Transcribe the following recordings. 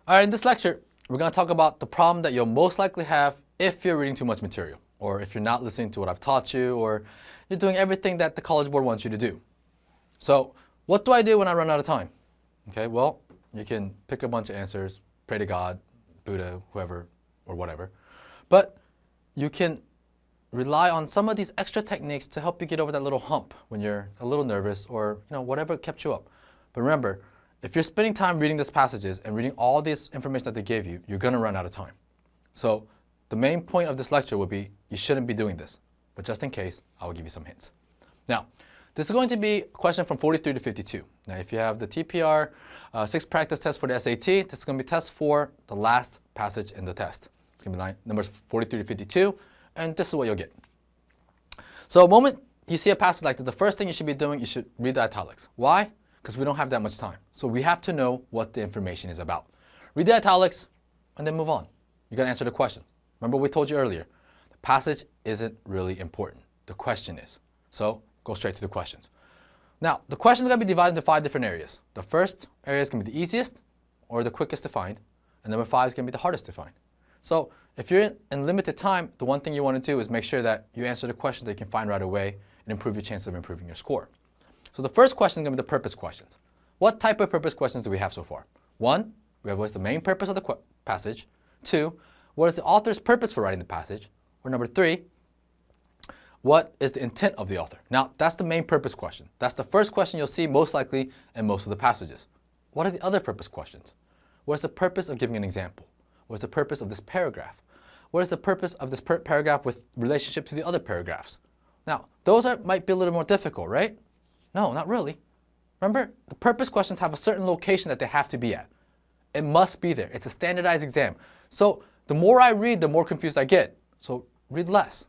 All right, in this lecture, we're going to talk about the problem that you'll most likely have if you're reading too much material, or if you're not listening to what I've taught you, or you're doing everything that the College Board wants you to do. So what do I do when I run out of time? Okay, well, you can pick a bunch of answers, pray to God, Buddha, whoever, or whatever. But you can rely on some of these extra techniques to help you get over that little hump when you're a little nervous or whatever kept you up. But remember, if you're spending time reading these passages and reading all this information that they gave you, you're going to run out of time. So the main point of this lecture would be you shouldn't be doing this. But just in case, I will give you some hints. Now, this is going to be a question from 43 to 52. Now, if you have the TPR 6 practice test for the SAT, this is going to be test for the last passage in the test. It's going to be numbers 43 to 52, and this is what you'll get. So the moment you see a passage like that, the first thing you should be doing, you should read the italics. Why? Because we don't have that much time. So we have to know what the information is about. Read the italics, and then move on. You're going to answer the question. Remember what we told you earlier. The passage isn't really important. The question is. So go straight to the questions. Now, the questions are going to be divided into 5 different areas. The first area is going to be the easiest or the quickest to find. And number 5 is going to be the hardest to find. So if you're in limited time, the one thing you want to do is make sure that you answer the questions that you can find right away and improve your chances of improving your score. So the first question is going to be the purpose questions. What type of purpose questions do we have so far? 1, we have what's the main purpose of the passage. 2, what is the author's purpose for writing the passage? Or number 3, what is the intent of the author? Now, that's the main purpose question. That's the first question you'll see most likely in most of the passages. What are the other purpose questions? What is the purpose of giving an example? What is the purpose of this paragraph? What is the purpose of this paragraph with relationship to the other paragraphs? Now, those might be a little more difficult, right? No, not really. Remember, the purpose questions have a certain location that they have to be at. It must be there. It's a standardized exam. So the more I read, the more confused I get. So read less.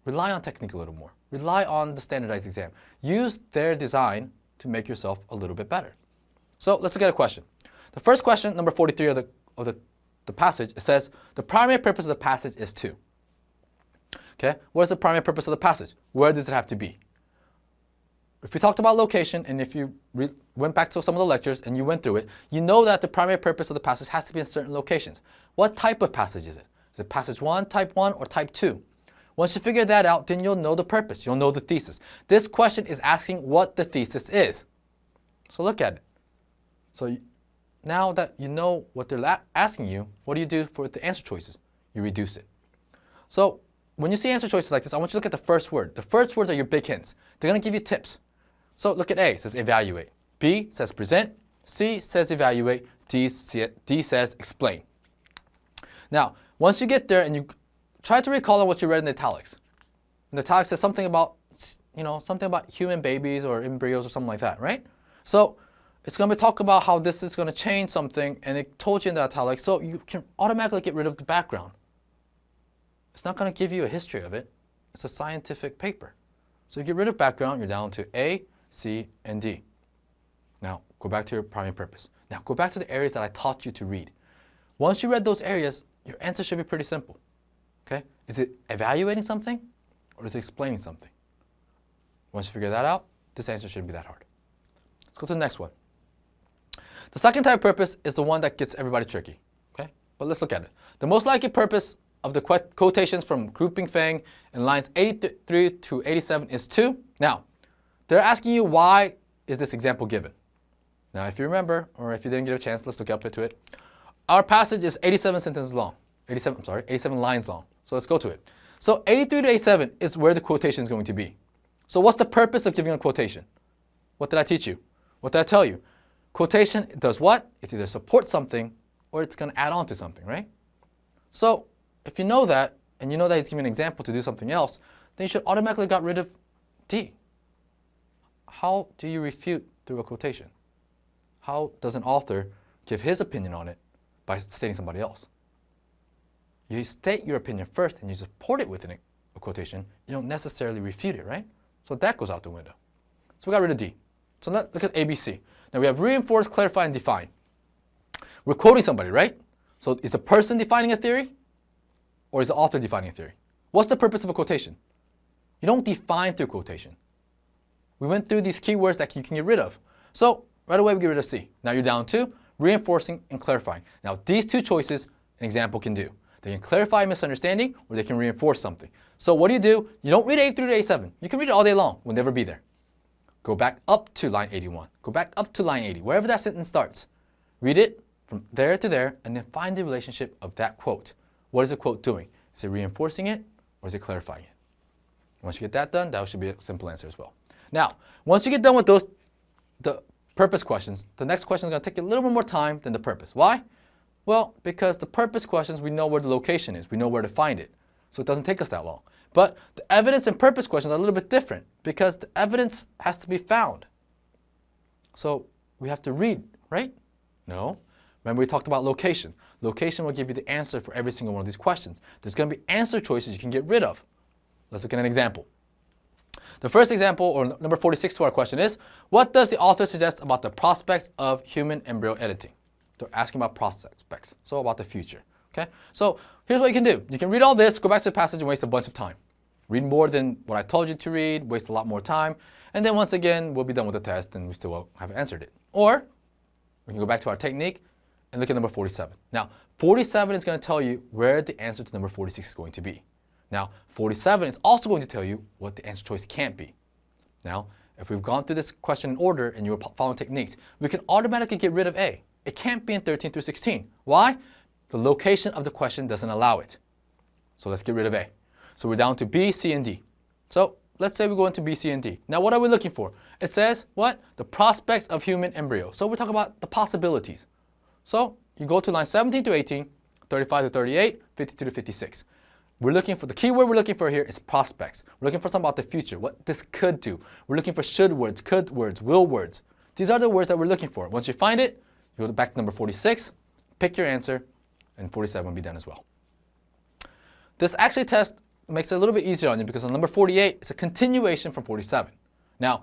Rely on technique a little more. Rely on the standardized exam. Use their design to make yourself a little bit better. So let's look at a question. The first question, number 43 of the passage, it says, the primary purpose of the passage is to. Okay, what is the primary purpose of the passage? Where does it have to be? If we talked about location, and if you went back to some of the lectures and you went through it, you know that the primary purpose of the passage has to be in certain locations. What type of passage is it? Is it passage 1, type 1, or type 2? Once you figure that out, then you'll know the purpose. You'll know the thesis. This question is asking what the thesis is. So look at it. So now that you know what they're asking you, what do you do for the answer choices? You reduce it. So when you see answer choices like this, I want you to look at the first word. The first words are your big hints. They're going to give you tips. So look at A, it says evaluate. B says present. C says evaluate. D says explain. Now, once you get there and you try to recall on what you read in the italics. And the italics says something about, something about human babies or embryos or something like that, right? So it's going to talk about how this is going to change something, and it told you in the italics, so you can automatically get rid of the background. It's not going to give you a history of it. It's a scientific paper. So you get rid of background, you're down to A, C, and D. Now, go back to your primary purpose. Now, go back to the areas that I taught you to read. Once you read those areas, your answer should be pretty simple. Okay? Is it evaluating something, or is it explaining something? Once you figure that out, this answer shouldn't be that hard. Let's go to the next one. The second type of purpose is the one that gets everybody tricky. Okay? But let's look at it. The most likely purpose of the quotations from Grouping Fang in lines 83 to 87 is to. Now, they're asking you why is this example given. Now, if you remember, or if you didn't get a chance, let's look up to it. Our passage is 87 sentences long. 87 lines long. So let's go to it. So 83 to 87 is where the quotation is going to be. So what's the purpose of giving a quotation? What did I teach you? What did I tell you? Quotation does what? It either supports something or it's going to add on to something, right? So if you know that, and you know that he's giving an example to do something else, then you should automatically get rid of D. How do you refute through a quotation? How does an author give his opinion on it by stating somebody else? You state your opinion first and you support it with a quotation. You don't necessarily refute it, right? So that goes out the window. So we got rid of D. So let's look at ABC. Now we have reinforce, clarify, and define. We're quoting somebody, right? So is the person defining a theory? Or is the author defining a theory? What's the purpose of a quotation? You don't define through quotation. We went through these keywords that you can get rid of. So right away we get rid of C. Now you're down to reinforcing and clarifying. Now, these two choices an example can do. They can clarify a misunderstanding or they can reinforce something. So what do? You don't read A through to A7. You can read it all day long. We'll never be there. Go back up to line 81. Go back up to line 80, wherever that sentence starts. Read it from there to there, and then find the relationship of that quote. What is the quote doing? Is it reinforcing it, or is it clarifying it? Once you get that done, that should be a simple answer as well. Now, once you get done with the purpose questions, the next question is going to take a little bit more time than the purpose. Why? Well, because the purpose questions, we know where the location is. We know where to find it. So it doesn't take us that long. But the evidence and purpose questions are a little bit different because the evidence has to be found. So we have to read, right? No. Remember we talked about location. Location will give you the answer for every single one of these questions. There's going to be answer choices you can get rid of. Let's look at an example. The first example, or number 46 to our question is, what does the author suggest about the prospects of human embryo editing? They're asking about prospects, so about the future. Okay? So here's what you can do. You can read all this, go back to the passage and waste a bunch of time. Read more than what I told you to read, waste a lot more time, and then once again, we'll be done with the test and we still won't have answered it. Or we can go back to our technique and look at number 47. Now, 47 is going to tell you where the answer to number 46 is going to be. Now, 47 is also going to tell you what the answer choice can't be. Now, if we've gone through this question in order and you were following techniques, we can automatically get rid of A. It can't be in 13 through 16. Why? The location of the question doesn't allow it. So let's get rid of A. So we're down to B, C, and D. So let's say we go into B, C, and D. Now what are we looking for? It says what? The prospects of human embryo. So we're talking about the possibilities. So you go to line 17 to 18, 35 to 38, 52 to 56. We're looking for, the key word we're looking for here is prospects. We're looking for something about the future, what this could do. We're looking for should words, could words, will words. These are the words that we're looking for. Once you find it, you go back to number 46, pick your answer, and 47 will be done as well. This actually test makes it a little bit easier on you because on number 48, it's a continuation from 47. Now,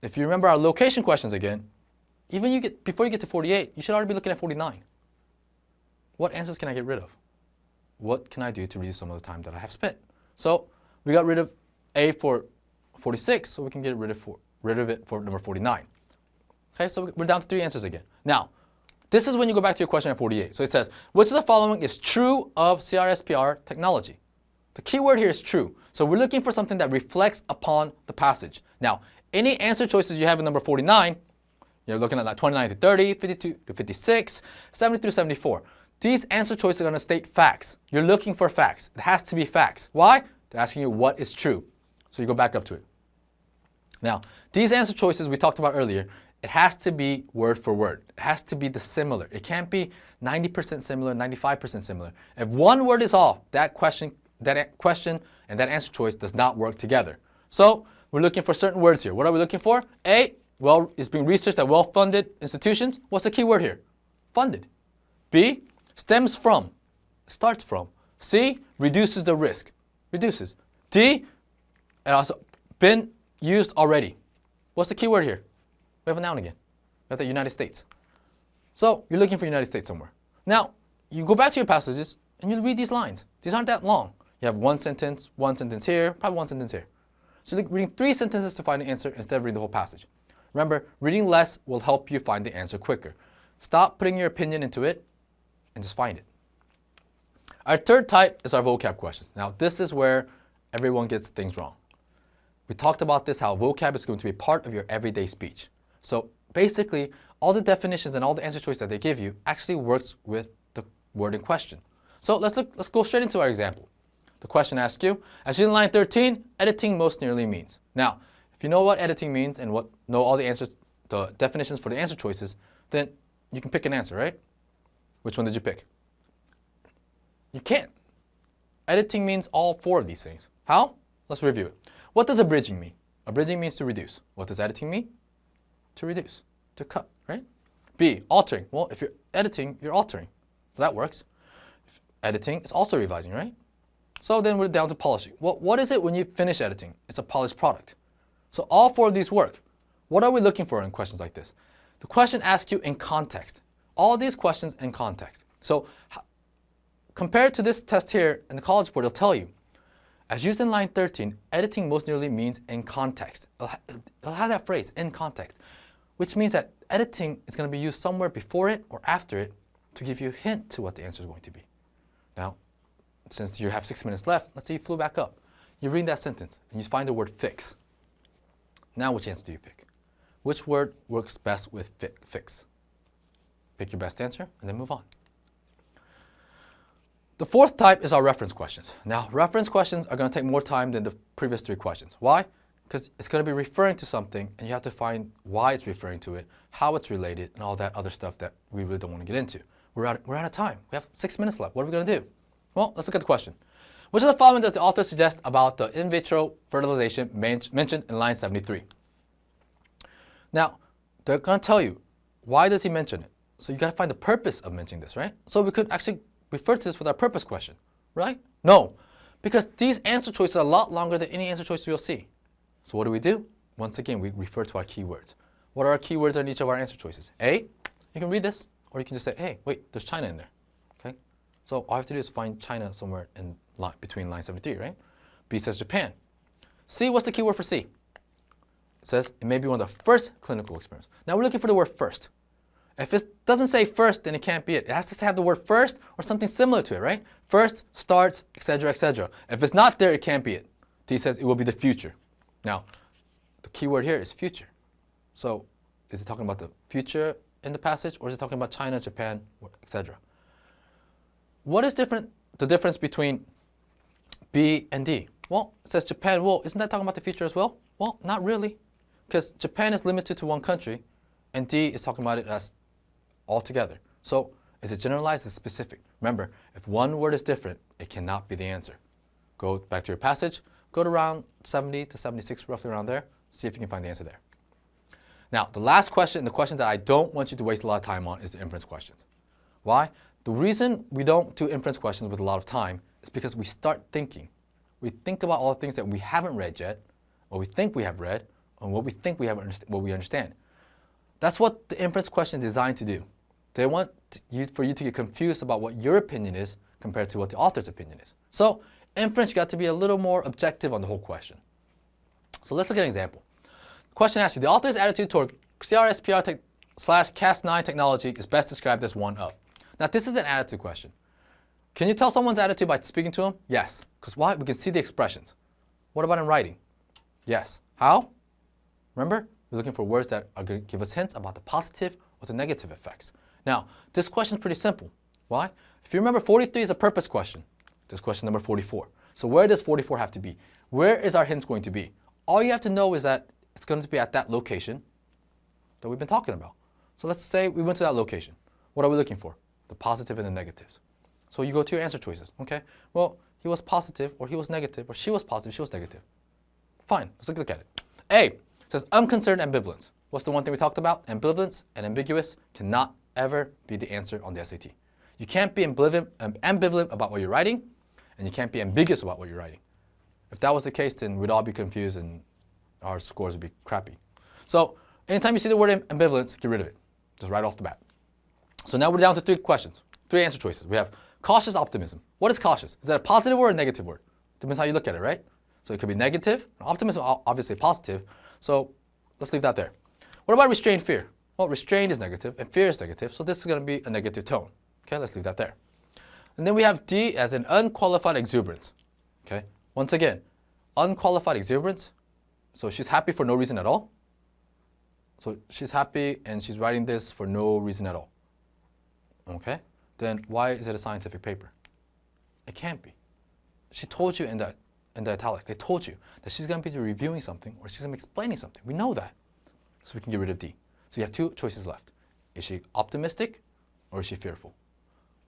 if you remember our location questions again, even before you get to 48, you should already be looking at 49. What answers can I get rid of? What can I do to reduce some of the time that I have spent? So we got rid of A for 46, so we can get rid of it for number 49. Okay, so we're down to 3 answers again. Now, this is when you go back to your question at 48. So it says, which of the following is true of CRSPR technology? The key word here is true. So we're looking for something that reflects upon the passage. Now, any answer choices you have in number 49, you're looking at like 29 to 30, 52 to 56, 70 through 74. These answer choices are going to state facts. You're looking for facts. It has to be facts. Why? They're asking you what is true. So you go back up to it. Now, these answer choices we talked about earlier, it has to be word for word. It has to be the similar. It can't be 90% similar, 95% similar. If one word is off, that question and that answer choice does not work together. So we're looking for certain words here. What are we looking for? A, well, it's being researched at well-funded institutions. What's the key word here? Funded. B, stems from, starts from. C, reduces the risk, reduces. D, and also been used already. What's the key word here? We have a noun again. We have the United States. So you're looking for United States somewhere. Now, you go back to your passages and you read these lines. These aren't that long. You have one sentence here, probably one sentence here. So you're reading 3 sentences to find the answer instead of reading the whole passage. Remember, reading less will help you find the answer quicker. Stop putting your opinion into it and just find it. Our third type is our vocab questions. Now, this is where everyone gets things wrong. We talked about this, how vocab is going to be part of your everyday speech. So basically, all the definitions and all the answer choice that they give you actually works with the word in question. So let's go straight into our example. The question asks you, as in line 13, editing most nearly means. Now, if you know what editing means and know all the answers, the definitions for the answer choices, then you can pick an answer, right? Which one did you pick? You can't. Editing means all 4 of these things. How? Let's review it. What does abridging mean? Abridging means to reduce. What does editing mean? To reduce, to cut, right? B, altering. Well, if you're editing, you're altering. So that works. Editing is also revising, right? So then we're down to polishing. Well, what is it when you finish editing? It's a polished product. So all 4 of these work. What are we looking for in questions like this? The question asks you in context. All these questions in context. So compared to this test here in the College Board, it'll tell you, as used in line 13, editing most nearly means in context. It'll have that phrase, in context, which means that editing is going to be used somewhere before it or after it to give you a hint to what the answer is going to be. Now, since you have 6 minutes left, let's say you flew back up. You read that sentence and you find the word fix. Now which answer do you pick? Which word works best with fix? Pick your best answer and then move on. The fourth type is our reference questions. Now, reference questions are going to take more time than the previous 3 questions. Why? Because it's going to be referring to something, and you have to find why it's referring to it, how it's related, and all that other stuff that we really don't want to get into. We're out of time. We have 6 minutes left. What are we going to do? Well, let's look at the question. Which of the following does the author suggest about the in vitro fertilization mentioned in line 73? Now, they're going to tell you, why does he mention it? So you got to find the purpose of mentioning this, right? So we could actually refer to this with our purpose question, right? No, because these answer choices are a lot longer than any answer choice you'll see. So what do? Once again, we refer to our keywords. What are our keywords in each of our answer choices? A, you can read this, or you can just say, hey, wait, there's China in there, okay? So all I have to do is find China somewhere in between line 73, right? B says Japan. C, what's the keyword for C? It says it may be one of the first clinical experiments. Now we're looking for the word first. If it doesn't say first, then it can't be it. It has to have the word first or something similar to it, right? First, starts, etc., etc. If it's not there, it can't be it. D says it will be the future. Now, the key word here is future. So is it talking about the future in the passage, or is it talking about China, Japan, etc.? What is the difference between B and D? Well, it says Japan. Well, isn't that talking about the future as well? Well, not really, because Japan is limited to one country, and D is talking about it as altogether. So is it generalized? Is it specific? Remember, if one word is different, it cannot be the answer. Go back to your passage. Go to around 70 to 76, roughly around there. See if you can find the answer there. Now, the last question, the question that I don't want you to waste a lot of time on, is the inference questions. Why? The reason we don't do inference questions with a lot of time is because we start thinking. We think about all the things that we haven't read yet, or we think we have read, and what we think we have what we understand. That's what the inference question is designed to do. They want for you to get confused about what your opinion is compared to what the author's opinion is. So inference, you got to be a little more objective on the whole question. So let's look at an example. The question asks you, the author's attitude toward CRSPR/Cas9 technology is best described as one of. Now this is an attitude question. Can you tell someone's attitude by speaking to them? Yes. Because why? We can see the expressions. What about in writing? Yes. How? Remember, we're looking for words that are going to give us hints about the positive or the negative effects. Now, this question is pretty simple. Why? If you remember, 43 is a purpose question. This question number 44. So where does 44 have to be? Where is our hints going to be? All you have to know is that it's going to be at that location that we've been talking about. So let's say we went to that location. What are we looking for? The positive and the negatives. So you go to your answer choices. Okay, well, he was positive, or he was negative, or she was positive, she was negative. Fine, let's look at it. A says unconcerned ambivalence. What's the one thing we talked about? Ambivalence and ambiguous cannot ever be the answer on the SAT. You can't be ambivalent about what you're writing, and you can't be ambiguous about what you're writing. If that was the case, then we'd all be confused and our scores would be crappy. So anytime you see the word ambivalence, get rid of it, just right off the bat. So now we're down to 3 questions, 3 answer choices. We have cautious optimism. What is cautious? Is that a positive word or a negative word? Depends how you look at it, right? So it could be negative. Optimism, obviously positive. So let's leave that there. What about restrained fear? Well, restrained is negative and fear is negative, so this is going to be a negative tone. Okay, let's leave that there. And then we have D as an unqualified exuberance. Okay, once again, unqualified exuberance. So she's happy for no reason at all. So she's happy and she's writing this for no reason at all. Okay, then why is it a scientific paper? It can't be. She told you in the italics, they told you that she's going to be reviewing something or she's going to be explaining something. We know that. So we can get rid of D. So you have 2 choices left. Is she optimistic or is she fearful?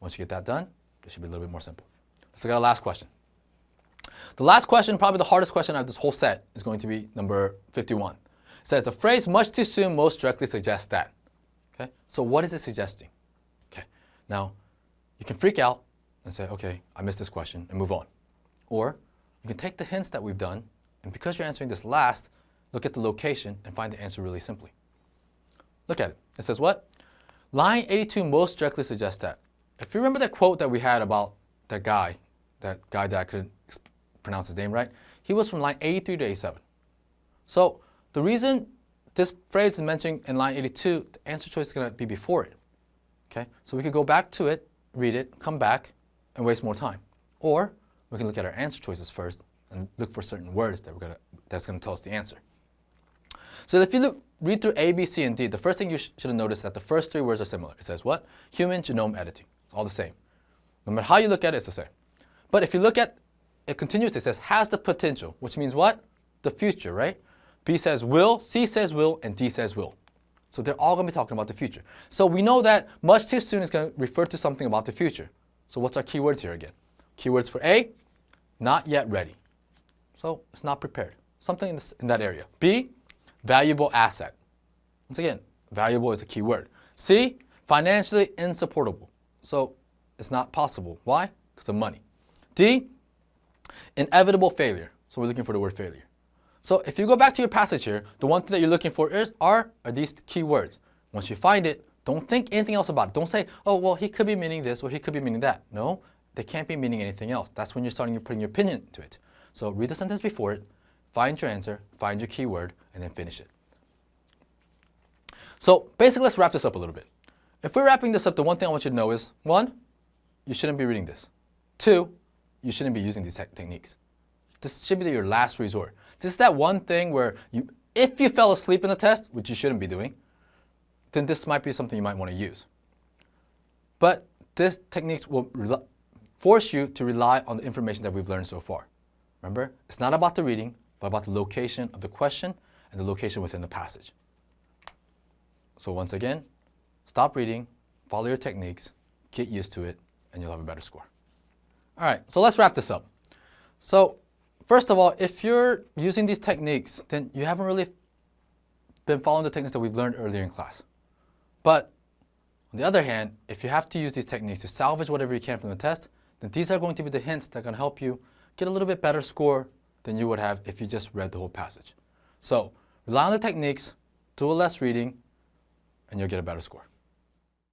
Once you get that done, it should be a little bit more simple. Let's look at our last question. The last question, probably the hardest question out of this whole set, is going to be number 51. It says, the phrase much too soon most directly suggests that. Okay, so what is it suggesting? Okay, now you can freak out and say, okay, I missed this question, and move on. Or you can take the hints that we've done, and because you're answering this last, look at the location and find the answer really simply. Look at it. It says what? Line 82 most directly suggests that. If you remember that quote that we had about that guy that I couldn't pronounce his name right, he was from line 83 to 87. So the reason this phrase is mentioned in line 82, the answer choice is going to be before it. Okay? So we could go back to it, read it, come back, and waste more time. Or we can look at our answer choices first and look for certain words that's going to tell us the answer. So if you read through A, B, C, and D, the first thing you should have noticed is that the first three words are similar. It says what? Human genome editing. It's all the same. No matter how you look at it, it's the same. But if you look at it continuously, it says has the potential, which means what? The future, right? B says will, C says will, and D says will. So they're all going to be talking about the future. So we know that much too soon is going to refer to something about the future. So what's our keywords here again? Keywords for A, not yet ready. So it's not prepared. Something in that area. B, valuable asset. Once again, valuable is a key word. C, financially insupportable. So it's not possible. Why? Because of money. D, inevitable failure. So we're looking for the word failure. So if you go back to your passage here, the one thing that you're looking for are these key words. Once you find it, don't think anything else about it. Don't say, oh, well, he could be meaning this or he could be meaning that. No, they can't be meaning anything else. That's when you're starting putting your opinion into it. So read the sentence before it, find your answer, find your keyword, and then finish it. So basically, let's wrap this up a little bit. If we're wrapping this up, the one thing I want you to know is, 1, you shouldn't be reading this. 2, you shouldn't be using these techniques. This should be your last resort. This is that one thing where if you fell asleep in the test, which you shouldn't be doing, then this might be something you might want to use. But these techniques will force you to rely on the information that we've learned so far. Remember, it's not about the reading, but about the location of the question and the location within the passage. So once again, stop reading, follow your techniques, get used to it, and you'll have a better score. All right, so let's wrap this up. So first of all, if you're using these techniques, then you haven't really been following the techniques that we've learned earlier in class. But on the other hand, if you have to use these techniques to salvage whatever you can from the test, then these are going to be the hints that are going to help you get a little bit better score than you would have if you just read the whole passage. So rely on the techniques, do a less reading, and you'll get a better score.